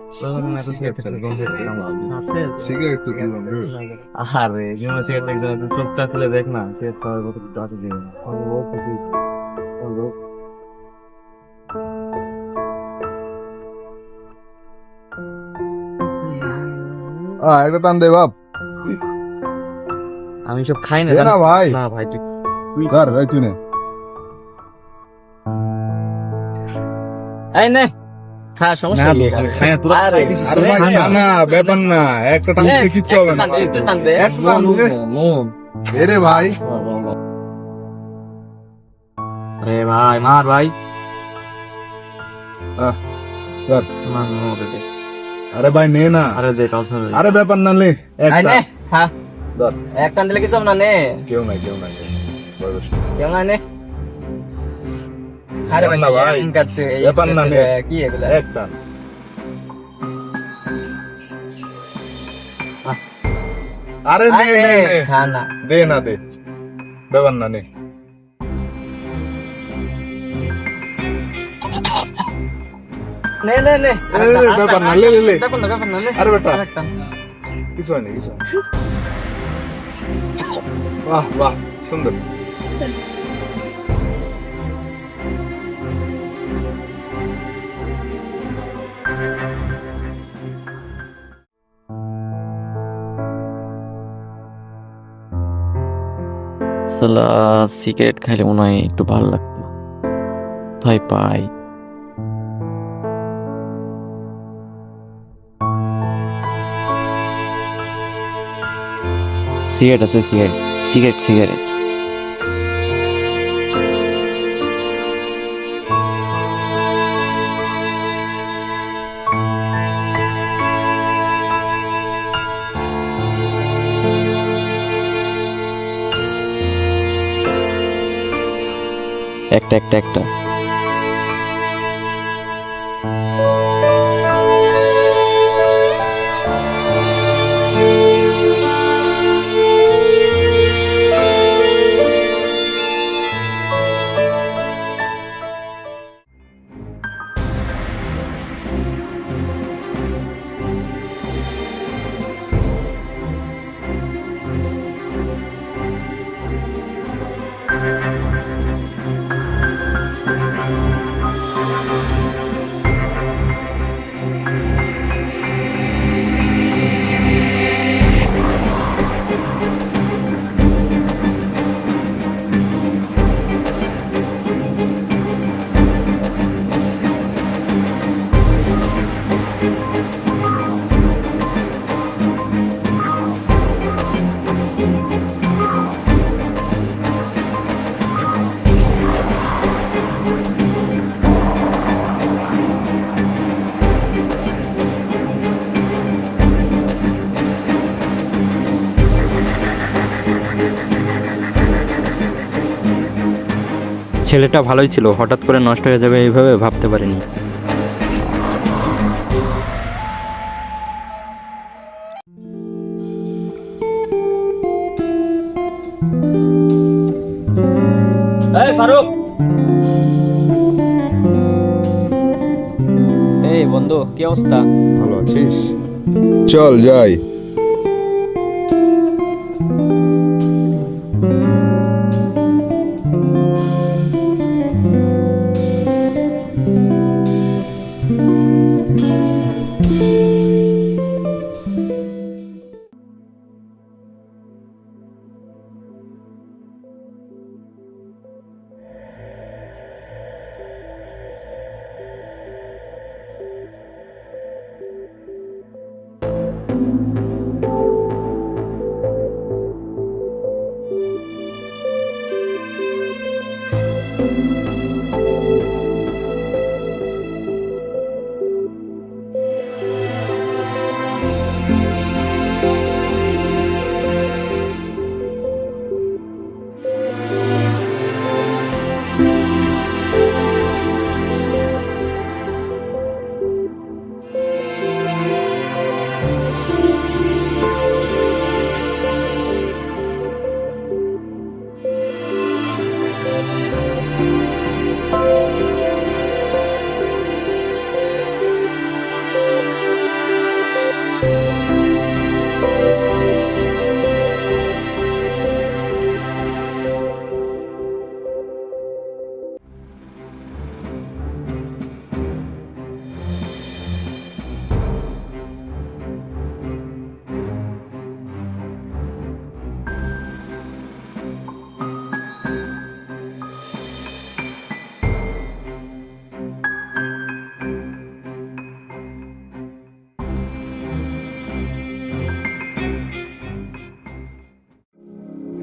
Cigarette তো দিলাম রে। আরে জীবনে সিগারেট লাগছে না, তুই চুপচাপ খুলে দেখ না, সিগারেট খাওয়ার কত কিছু আছে জীবনে। একটা টান দে বাপ। আমি সব খাই না দে না ভাই। না ভাই তুই তুই ধর এই তুই নে। এই নে খা, সমস্যা কি? খাই না, তোরা আরে খাই দিছিস। আরে ভাই খা না। না, ব্যাপার না, একটা টান দিলে কিচ্ছু হবে না। একটু টান দে, একটা টান দে। দে রে ভাই। আরে ভাই মার ভাই, আহ, ধর। মার মার দে। আরে ভাই নে না। আরে দে কাউসার দে। আরে ব্যাপার না, লে এই একটা। নে খা, ধর। এক টান দিলে কিছু হবে না, নে কেউ নাই, কেউ নাই। বয়স। কেমন নে। আরে ব্যাপার না ভাই। কাছে ব্যাপার না, নে। কি এগুলা? এক টান। আরে নে, আরে নে, নে। খা না। দে না, দে। ব্যাপার না, নে। নে নে নে ব্যাপার না, লে, লে, লে। ব্যাপার না, ব্যাপার না, নে আরে বেটা। আরেকটা। কিছু হয়নি, কিছু হয়নি। বাহ বাহ, সুন্দর। সালা সিগারেট খাইলে মনে হয় একটু ভালো লাগতো, তাই পাই। সিগারেট আছে, সিগারেট সিগারেট সিগারেট। একটা একটা একটা। ছেলেটা ভালোই ছিল, হঠাৎ করে নষ্ট হয়ে যাবে এইভাবে ভাবতে পারিনি। এই ফারুক, এই বন্ধু, কি অবস্থা? ভালো আছিস? চল যাই।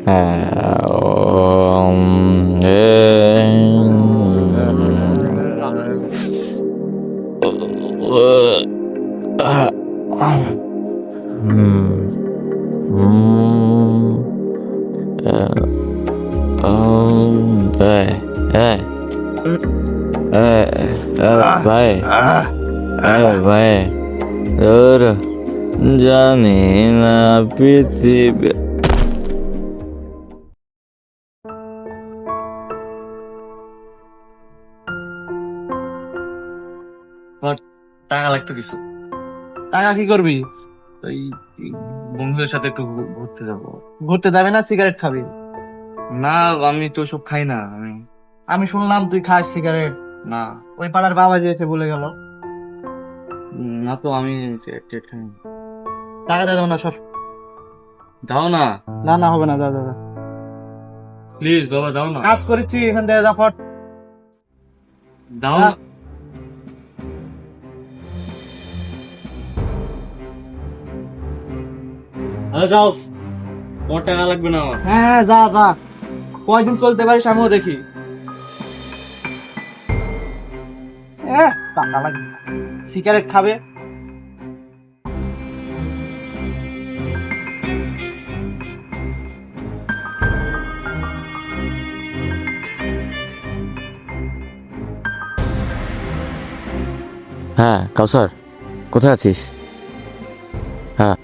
ভাই ভাই তোর জানি না পৃথিবী টাকা লাগতো কিছু। টাকা কি করবি? ওই বন্ধুদের সাথে একটু ঘুরতে যাবো। ঘুরতে যাবে না সিগারেট খাবি? না, আমি তো সব খাই না। আমি শুনলাম তুই খাস সিগারেট। না ওই পাড়ার বাবা যে এসে বলে গেল। না তো আমি সিগারেট খাই না। টাকা দিয়ে দেবো না সব। দাও না না না হবে না, দাও দাও দাও। প্লিজ বাবা, দাও না, কাজ করেছি এখান থেকে যা ফট। দাও না। না। যাও, তোমার টাকা লাগবে না আমার। হ্যাঁ হ্যাঁ, যা যা। কয়দিন চলতে পারিস আমিও দেখি। টাকা লাগবে না। সিগারেট খাবে। হ্যাঁ কাউসার, কোথায় আছিস? হ্যাঁ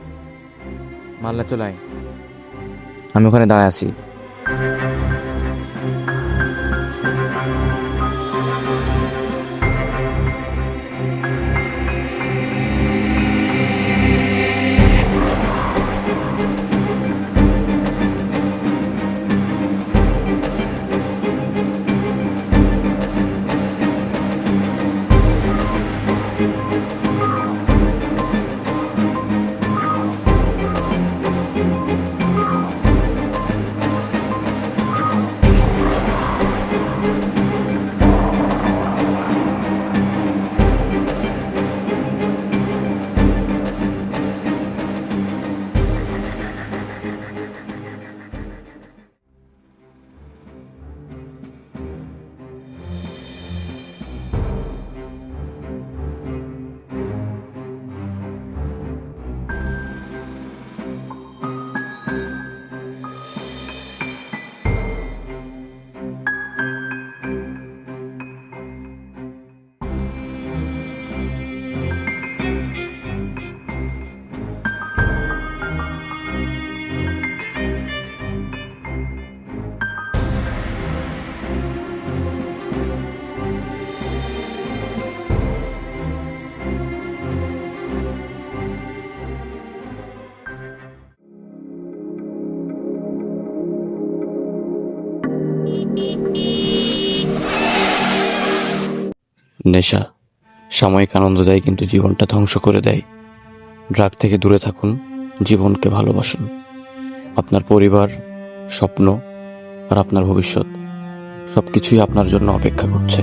মাল্লা চলে আয়, আমি ওখানে দাঁড়ায় আছি। নেশা সাময়িক আনন্দ দেয়, কিন্তু জীবনটা ধ্বংস করে দেয়। ড্রাগ থেকে দূরে থাকুন, জীবনকে ভালোবাসুন। আপনার পরিবার, স্বপ্ন আর আপনার ভবিষ্যৎ সবকিছুই আপনার জন্য অপেক্ষা করছে।